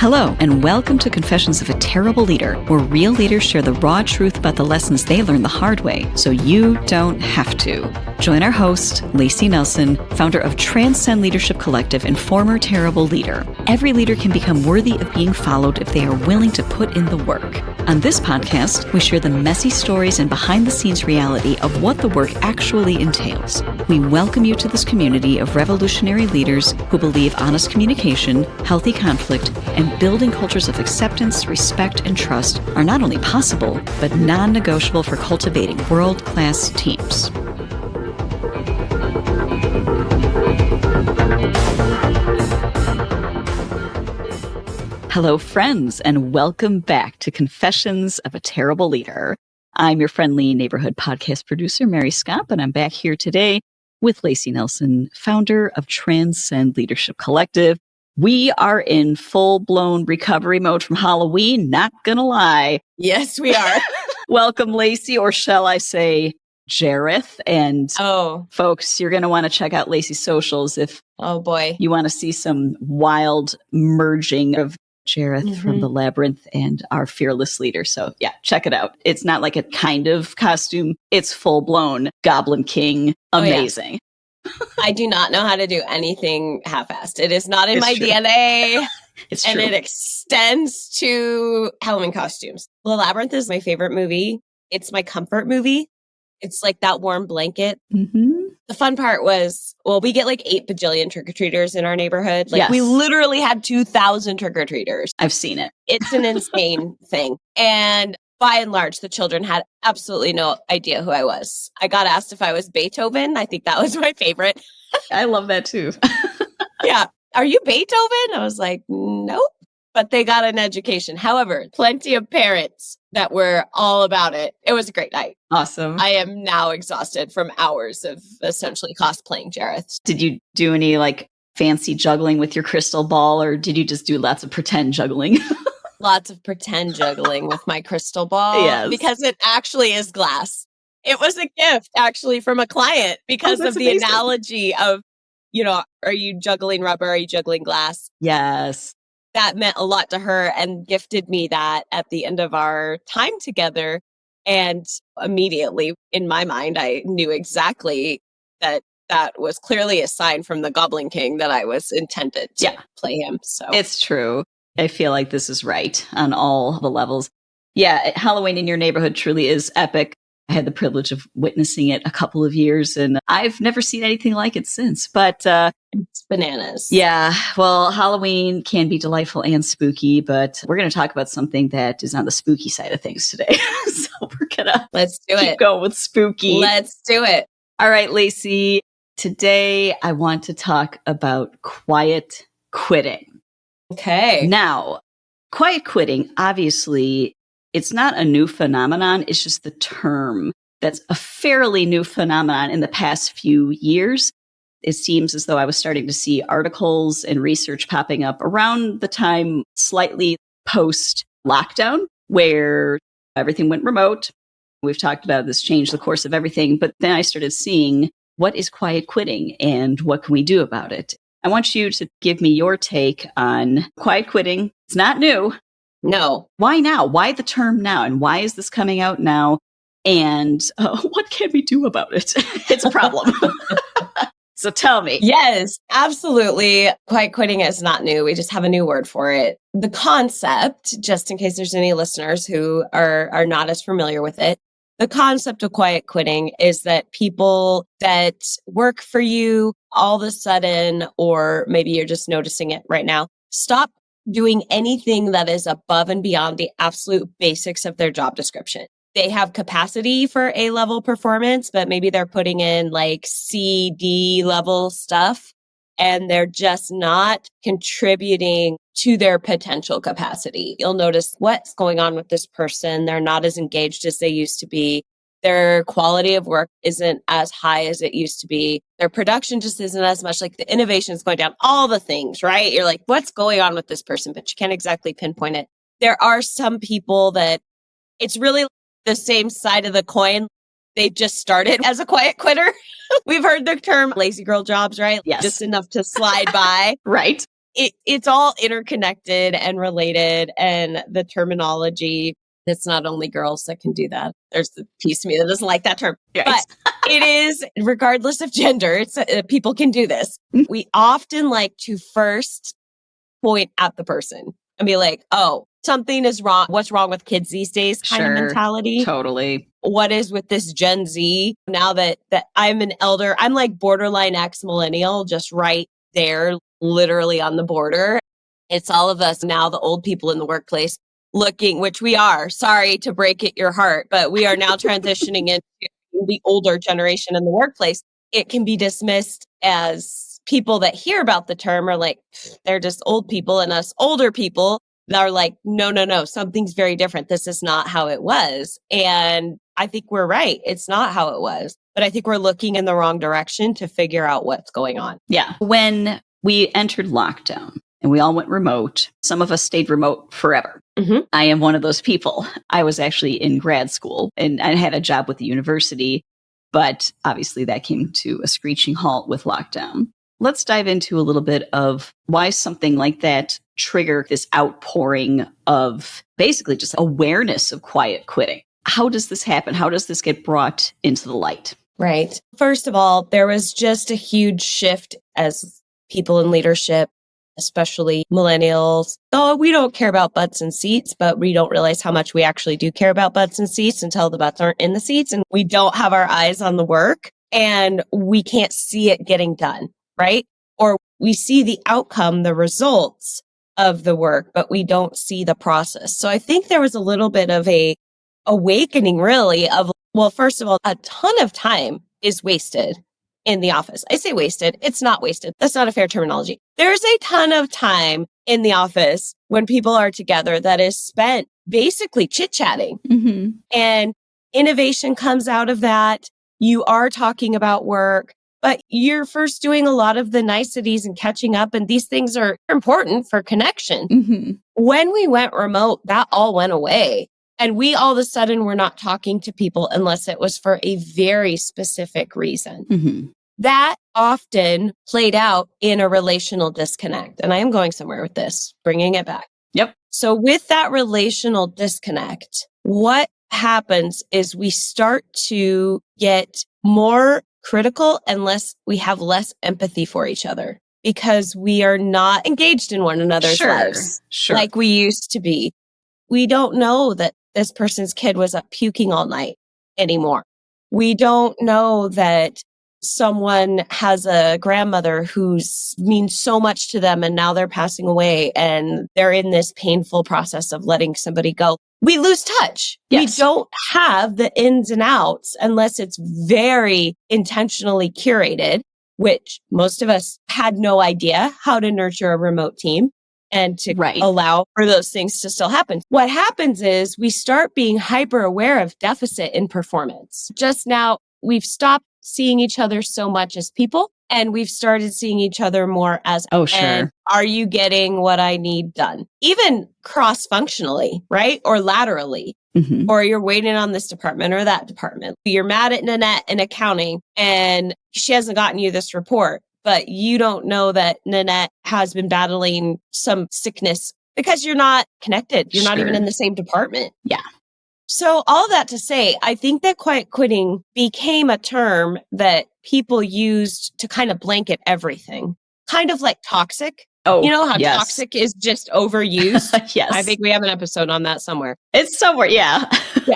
Hello, and welcome to Confessions of a Terrible Leader, where real leaders share the raw truth about the lessons they learned the hard way, so you don't have to. Join our host, Layci Nelson, founder of Transcend Leadership Collective and former terrible leader. Every leader can become worthy of being followed if they are willing to put in the work. On this podcast, we share the messy stories and behind-the-scenes reality of what the work actually entails. We welcome you to this community of revolutionary leaders who believe honest communication, healthy conflict, and building cultures of acceptance, respect, and trust are not only possible, but non-negotiable for cultivating world-class teams. Hello, friends, and welcome back to Confessions of a Terrible Leader. I'm your friendly neighborhood podcast producer, Mary Skop, and I'm back here today with Layci Nelson, founder of Transcend Leadership Collective. We are in full-blown recovery mode from Halloween, not gonna lie. Yes, we are. Welcome, Layci, or shall I say Jareth. And folks, you're going to want to check out Layci's socials if you want to see some wild merging of Jareth from the Labyrinth and our fearless leader. So yeah, check it out. It's not like a kind of costume. It's full-blown Goblin King. Amazing. Oh, yeah. I do not know how to do anything half-assed. It is not in my DNA. It's and true. It extends to Halloween costumes. The Labyrinth is my favorite movie. It's my comfort movie. It's like that warm blanket. The fun part was, we get like 8 bajillion trick-or-treaters in our neighborhood. Like we literally had 2,000 trick-or-treaters. I've seen it. It's an insane thing. And by and large, the children had absolutely no idea who I was. I got asked if I was Beethoven. I think that was my favorite. I love that too. Yeah. Are you Beethoven? I was like, nope. But they got an education. However, plenty of parents that were all about it. It was a great night. Awesome. I am now exhausted from hours of essentially cosplaying Jareth. Did you do any like fancy juggling with your crystal ball, or did you just do lots of pretend juggling? Lots of pretend juggling with my crystal ball. Because it actually is glass. It was a gift actually from a client because of the analogy of, are you juggling rubber? Are you juggling glass? Yes. That meant a lot to her and gifted me that at the end of our time together. And immediately in my mind, I knew exactly that was clearly a sign from the Goblin King that I was intended to play him. So it's true. I feel like this is right on all the levels. Yeah, Halloween in your neighborhood truly is epic. I had the privilege of witnessing it a couple of years, and I've never seen anything like it since. But it's bananas. Yeah, well, Halloween can be delightful and spooky, but we're going to talk about something that is on the spooky side of things today. So we're going to keep going with spooky. Let's do it. All right, Layci. Today, I want to talk about quiet quitting. Okay. Now, quiet quitting, obviously, it's not a new phenomenon. It's just the term that's a fairly new phenomenon in the past few years. It seems as though I was starting to see articles and research popping up around the time slightly post-lockdown, where everything went remote. We've talked about this changed the course of everything, but then I started seeing what is quiet quitting and what can we do about it? I want you to give me your take on quiet quitting. It's not new. No. Why now? Why the term now? And why is this coming out now? And what can we do about it? It's a problem. So tell me. Yes, absolutely. Quiet quitting is not new. We just have a new word for it. The concept, just in case there's any listeners who are not as familiar with it, the concept of quiet quitting is that people that work for you all of a sudden, or maybe you're just noticing it right now, stop doing anything that is above and beyond the absolute basics of their job description. They have capacity for A-level performance, but maybe they're putting in like C, D level stuff, and they're just not contributing to their potential capacity. You'll notice what's going on with this person. They're not as engaged as they used to be. Their quality of work isn't as high as it used to be. Their production just isn't as much, like the innovation is going down, all the things, right? You're like, what's going on with this person? But you can't exactly pinpoint it. There are some people that it's really the same side of the coin. They just started as a quiet quitter. We've heard the term lazy girl jobs, right? Yes. Just enough to slide by. Right. it's all interconnected and related, and the terminology, it's not only girls that can do that. There's the piece of me that doesn't like that term. Right. But it is, regardless of gender, it's people can do this. We often like to first point at the person and be like, oh, something is wrong. What's wrong with kids these days kind of mentality? Totally. What is with this Gen Z? Now that I'm an elder, I'm like borderline ex-millennial, just right there, literally on the border. It's all of us now, the old people in the workplace looking, which we are. Sorry to break it your heart, but we are now transitioning into the older generation in the workplace. It can be dismissed as people that hear about the term are like, they're just old people, and us older people that are like, no, something's very different. This is not how it was. And I think we're right. It's not how it was. But I think we're looking in the wrong direction to figure out what's going on. Yeah. When we entered lockdown and we all went remote, some of us stayed remote forever. Mm-hmm. I am one of those people. I was actually in grad school and I had a job with the university, but obviously that came to a screeching halt with lockdown. Let's dive into a little bit of why something like that triggered this outpouring of basically just awareness of quiet quitting. How does this happen? How does this get brought into the light? Right. First of all, there was just a huge shift as people in leadership, especially millennials. Oh, we don't care about butts and seats, but we don't realize how much we actually do care about butts and seats until the butts aren't in the seats and we don't have our eyes on the work and we can't see it getting done, right? Or we see the outcome, the results of the work, but we don't see the process. So I think there was a little bit of a awakening really of, well, first of all, a ton of time is wasted in the office. I say wasted. It's not wasted. That's not a fair terminology. There's a ton of time in the office when people are together that is spent basically chit-chatting. Mm-hmm. And innovation comes out of that. You are talking about work, but you're first doing a lot of the niceties and catching up. And these things are important for connection. Mm-hmm. When we went remote, that all went away. And we all of a sudden were not talking to people unless it was for a very specific reason. Mm-hmm. That often played out in a relational disconnect. And I am going somewhere with this, bringing it back. Yep. So with that relational disconnect, what happens is we start to get more critical unless we have less empathy for each other because we are not engaged in one another's lives like we used to be. We don't know that this person's kid was up puking all night anymore. We don't know that someone has a grandmother who means so much to them and now they're passing away and they're in this painful process of letting somebody go. We lose touch. Yes. We don't have the ins and outs unless it's very intentionally curated, which most of us had no idea how to nurture a remote team and to allow for those things to still happen. What happens is we start being hyper aware of deficit in performance. Just now, we've stopped seeing each other so much as people, and we've started seeing each other more as, and are you getting what I need done? Even cross-functionally, right? Or laterally. Mm-hmm. Or you're waiting on this department or that department. You're mad at Nanette in accounting, and she hasn't gotten you this report. But you don't know that Nanette has been battling some sickness because you're not connected. You're not even in the same department. Yeah. So all that to say, I think that quiet quitting became a term that people used to kind of blanket everything, kind of like toxic. Oh, you know how toxic is just overused? Yes. I think we have an episode on that somewhere. It's somewhere, yeah.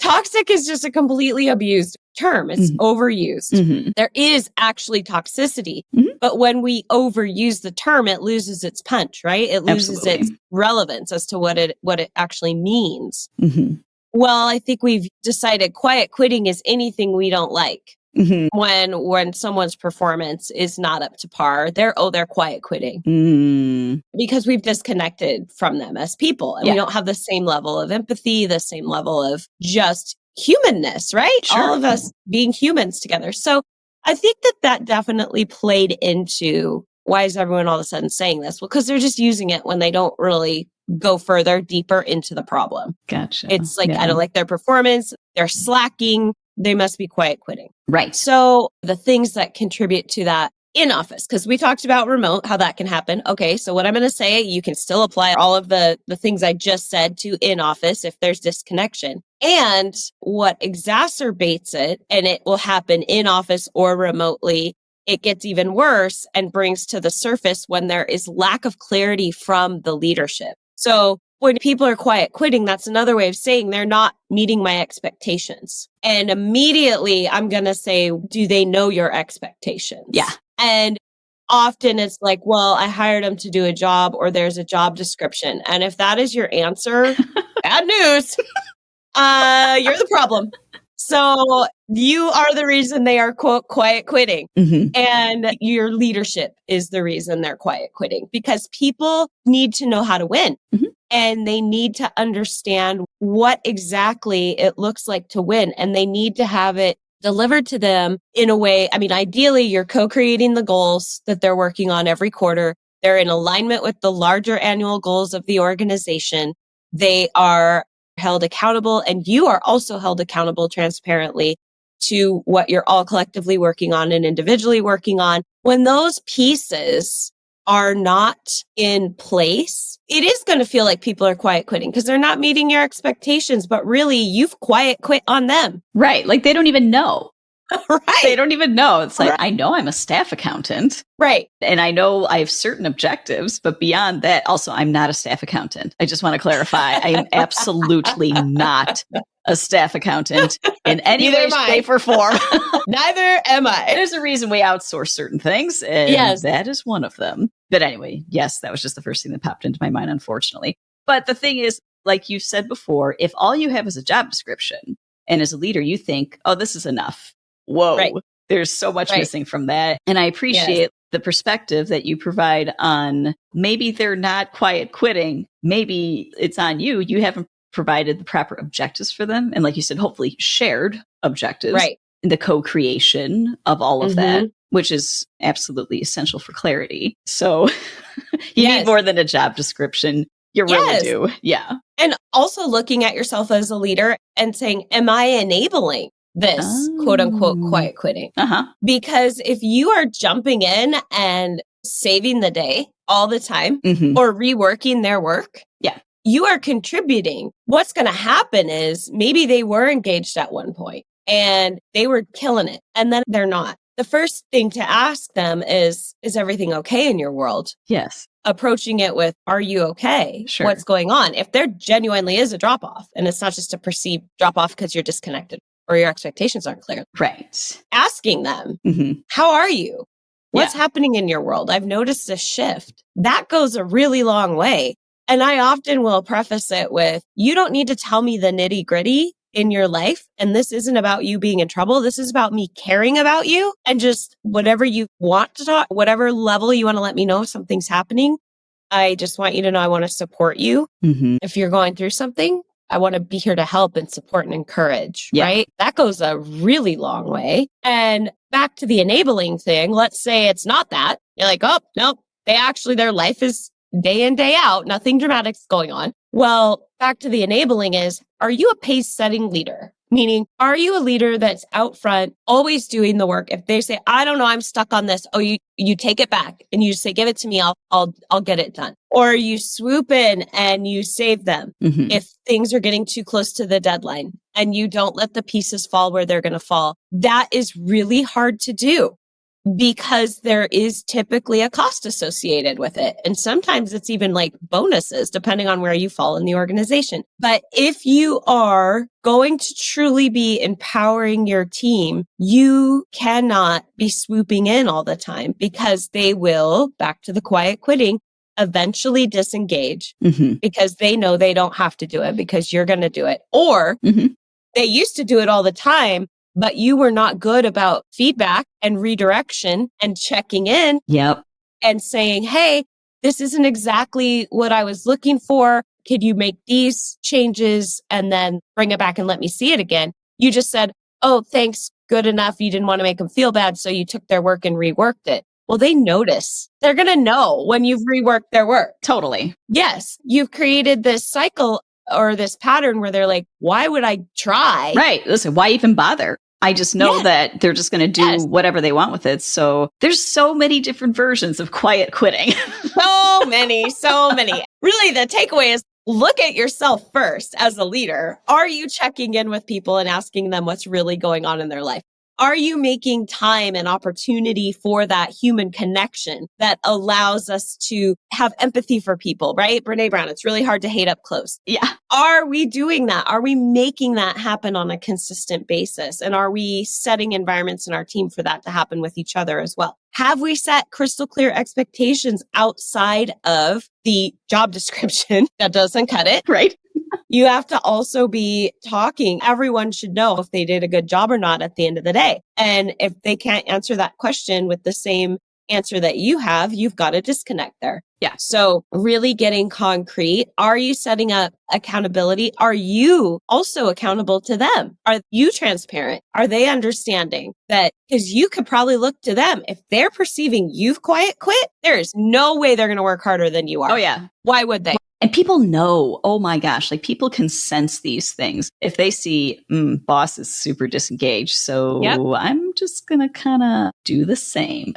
Toxic is just a completely abused term. It's overused. Mm-hmm. There is actually toxicity, but when we overuse the term, it loses its punch, right? It loses its relevance as to what it actually means. Mm-hmm. Well, I think we've decided quiet quitting is anything we don't like. Mm-hmm. When someone's performance is not up to par, they're quiet quitting because we've disconnected from them as people and we don't have the same level of empathy, the same level of just humanness, right? Sure. All of us being humans together. So I think that definitely played into why is everyone all of a sudden saying this? Well, because they're just using it when they don't really go further, deeper into the problem. Gotcha. It's like, I don't like their performance. They're slacking. They must be quiet quitting. Right. So the things that contribute to that in office, because we talked about remote, how that can happen. Okay, so what I'm going to say, you can still apply all of the things I just said to in office if there's disconnection. And what exacerbates it, and it will happen in office or remotely, it gets even worse and brings to the surface when there is lack of clarity from the leadership. So when people are quiet quitting, that's another way of saying they're not meeting my expectations. And immediately I'm going to say, do they know your expectations? Yeah. And often it's like, well, I hired them to do a job, or there's a job description. And if that is your answer, bad news. You're the problem. So you are the reason they are, quote, quiet quitting. And your leadership is the reason they're quiet quitting, because people need to know how to win. And they need to understand what exactly it looks like to win. And they need to have it delivered to them in a way. I mean, ideally, you're co-creating the goals that they're working on every quarter. They're in alignment with the larger annual goals of the organization. They are held accountable, and you are also held accountable transparently to what you're all collectively working on and individually working on. When those pieces are not in place, it is going to feel like people are quiet quitting because they're not meeting your expectations, but really you've quiet quit on them. Right. Like they don't even know. Right. They don't even know. It's like, I know I'm a staff accountant. Right. And I know I have certain objectives, but beyond that, also, I'm not a staff accountant. I just want to clarify. I am absolutely not a staff accountant in any way, shape, or form. Neither am I. There's a reason we outsource certain things, and that is one of them. But anyway, yes, that was just the first thing that popped into my mind, unfortunately. But the thing is, like you said before, if all you have is a job description, and as a leader, you think, oh, this is enough. Whoa, there's so much missing from that. And I appreciate the perspective that you provide on maybe they're not quiet quitting. Maybe it's on you. You haven't provided the proper objectives for them. And like you said, hopefully shared objectives. Right. The co-creation of all of that, which is absolutely essential for clarity. So you need more than a job description. You really do. Yeah. And also looking at yourself as a leader and saying, am I enabling this quote unquote quiet quitting? Because if you are jumping in and saving the day all the time or reworking their work, you are contributing. What's going to happen is maybe they were engaged at one point and they were killing it, and then they're not. The first thing to ask them is everything okay in your world? Yes. Approaching it with, are you okay? Sure. What's going on? If there genuinely is a drop off, and it's not just a perceived drop off because you're disconnected or your expectations aren't clear. Right. Asking them, how are you? What's happening in your world? I've noticed a shift. That goes a really long way. And I often will preface it with, you don't need to tell me the nitty gritty in your life. And this isn't about you being in trouble. This is about me caring about you, and just whatever you want to talk, whatever level you want to let me know if something's happening. I just want you to know I want to support you. If you're going through something, I want to be here to help and support and encourage, right? That goes a really long way. And back to the enabling thing, let's say it's not that. You're like, oh, no, their life is day in, day out. Nothing dramatic's going on. Well, back to the enabling is, are you a pace setting leader? Meaning, are you a leader that's out front, always doing the work? If they say, I don't know, I'm stuck on this. Oh, you take it back and you say, give it to me. I'll get it done. Or you swoop in and you save them if things are getting too close to the deadline, and you don't let the pieces fall where they're going to fall. That is really hard to do, because there is typically a cost associated with it. And sometimes it's even like bonuses, depending on where you fall in the organization. But if you are going to truly be empowering your team, you cannot be swooping in all the time, because they will, back to the quiet quitting, eventually disengage because they know they don't have to do it because you're going to do it. Or they used to do it all the time, but you were not good about feedback and redirection and checking in and saying, hey, this isn't exactly what I was looking for. Could you make these changes and then bring it back and let me see it again? You just said, oh, thanks, good enough. You didn't want to make them feel bad, so you took their work and reworked it. Well, they notice. They're going to know when you've reworked their work. Totally. Yes. You've created this cycle or this pattern where they're like, why would I try? Right. Listen, why even bother? I just know that they're just going to do whatever they want with it. So there's so many different versions of quiet quitting. So many. Really, the takeaway is look at yourself first as a leader. Are you checking in with people and asking them what's really going on in their life? Are you making time and opportunity for that human connection that allows us to have empathy for people, right? Brene Brown, it's really hard to hate up close. Yeah. Are we doing that? Are we making that happen on a consistent basis? And are we setting environments in our team for that to happen with each other as well? Have we set crystal clear expectations outside of the job description? That doesn't cut it. Right. You have to also be talking. Everyone should know if they did a good job or not at the end of the day. And if they can't answer that question with the same answer that you have, you've got to disconnect there. Yeah. So really getting concrete. Are you setting up accountability? Are you also accountable to them? Are you transparent? Are they understanding that? Because you could probably look to them. If they're perceiving you've quiet quit, there is no way they're going to work harder than you are. Oh, yeah. Why would they? And people know, oh my gosh, like people can sense these things. If they see, boss is super disengaged, so I'm just going to kind of do the same.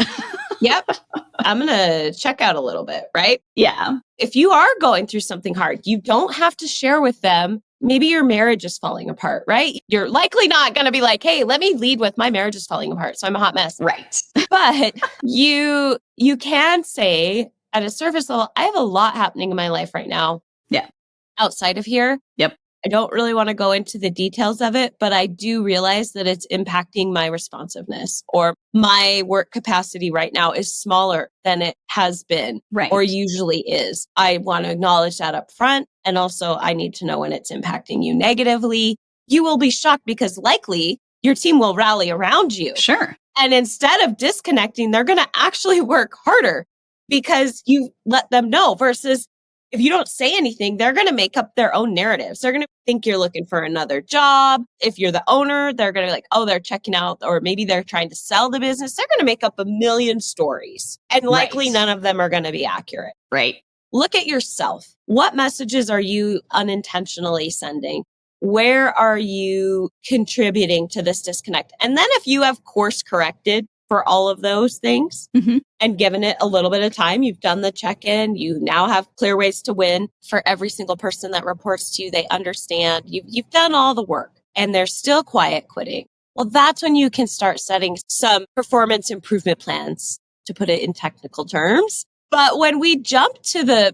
Yep. I'm going to check out a little bit, right? Yeah. If you are going through something hard, you don't have to share with them. Maybe your marriage is falling apart, right? You're likely not going to be like, hey, let me lead with my marriage is falling apart, so I'm a hot mess. Right. But you can say, at a surface level, I have a lot happening in my life right now. Yeah. Outside of here. Yep. I don't really want to go into the details of it, but I do realize that it's impacting my responsiveness, or my work capacity right now is smaller than it has been or usually is. I want to acknowledge that up front. And also I need to know when it's impacting you negatively. You will be shocked because likely your team will rally around you. Sure. And instead of disconnecting, they're going to actually work harder because you let them know, versus if you don't say anything, they're going to make up their own narratives. They're going to think you're looking for another job. If you're the owner, they're going to be like, oh, they're checking out, or maybe they're trying to sell the business. They're going to make up a million stories, and likely none of them are going to be accurate. Right. Look at yourself. What messages are you unintentionally sending? Where are you contributing to this disconnect? And then if you have course corrected for all of those things and given it a little bit of time, you've done the check-in, you now have clear ways to win for every single person that reports to you. They understand you've done all the work and they're still quiet quitting. Well, that's when you can start setting some performance improvement plans, to put it in technical terms. But when we jump to the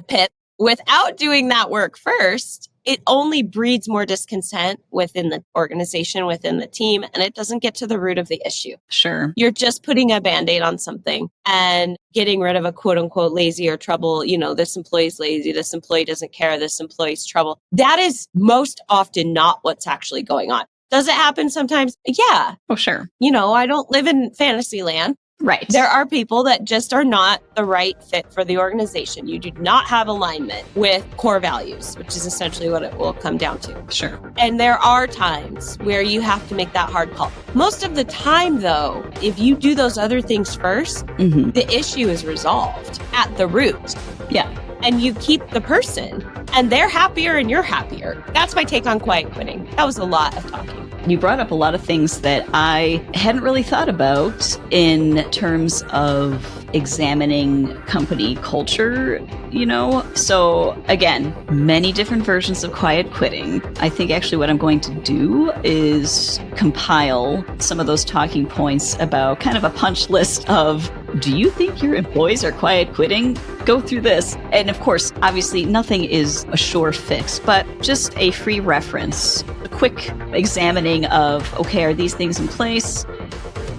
pit without doing that work first, it only breeds more discontent within the organization, within the team, and it doesn't get to the root of the issue. Sure. You're just putting a Band-Aid on something and getting rid of a quote unquote lazy or trouble. You know, this employee's lazy, this employee doesn't care, this employee's trouble. That is most often not what's actually going on. Does it happen sometimes? Yeah. Oh, sure. You know, I don't live in fantasy land. Right. There are people that just are not the right fit for the organization. You do not have alignment with core values, which is essentially what it will come down to. Sure. And there are times where you have to make that hard call. Most of the time, though, if you do those other things first, the issue is resolved at the root. Yeah. And you keep the person, and they're happier and you're happier. That's my take on quiet quitting. That was a lot of talking. You brought up a lot of things that I hadn't really thought about in terms of examining company culture, you know? So again, many different versions of quiet quitting. I think actually what I'm going to do is compile some of those talking points about kind of a punch list of, do you think your employees are quiet quitting? Go through this. And of course, obviously nothing is a sure fix, but just a free reference, a quick examining of, okay, are these things in place?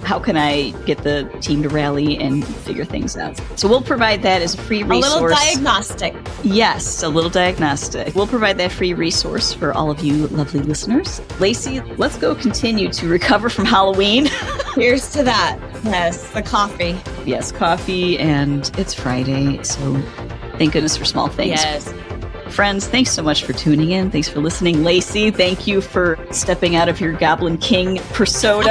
How can I get the team to rally and figure things out? So we'll provide that as a free resource. A little diagnostic. Yes, a little diagnostic. We'll provide that free resource for all of you lovely listeners. Layci, let's go continue to recover from Halloween. Here's to that. Yes, the coffee. Yes, coffee, and it's Friday, so thank goodness for small things. Yes. Friends, thanks so much for tuning in. Thanks for listening. Layci, thank you for stepping out of your Goblin King persona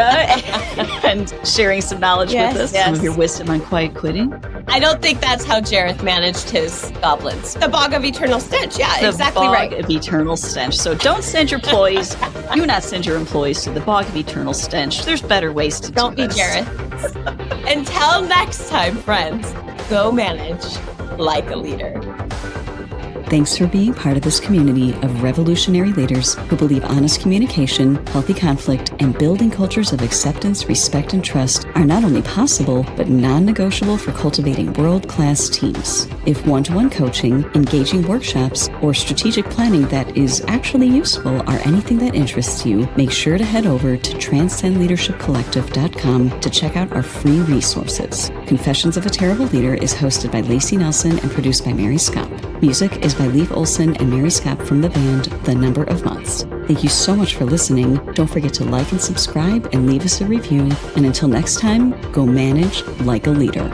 and sharing some knowledge with us, some of your wisdom on quiet quitting. I don't think that's how Jareth managed his goblins. The bog of eternal stench. Yeah, exactly right. The bog of eternal stench. So don't send your employees. Do not send your employees to the bog of eternal stench. There's better ways to Don't be this. Jareth. Until next time, friends, go manage like a leader. Thanks for being part of this community of revolutionary leaders who believe honest communication, healthy conflict, and building cultures of acceptance, respect, and trust are not only possible, but non-negotiable for cultivating world-class teams. If one-to-one coaching, engaging workshops, or strategic planning that is actually useful are anything that interests you, make sure to head over to transcendleadershipcollective.com to check out our free resources. Confessions of a Terrible Leader is hosted by Layci Nelson and produced by Mary Skop. Music is by Leif Olson and Mary Skop from the band The Number of Months. Thank you so much for listening. Don't forget to like and subscribe and leave us a review. And until next time, go manage like a leader.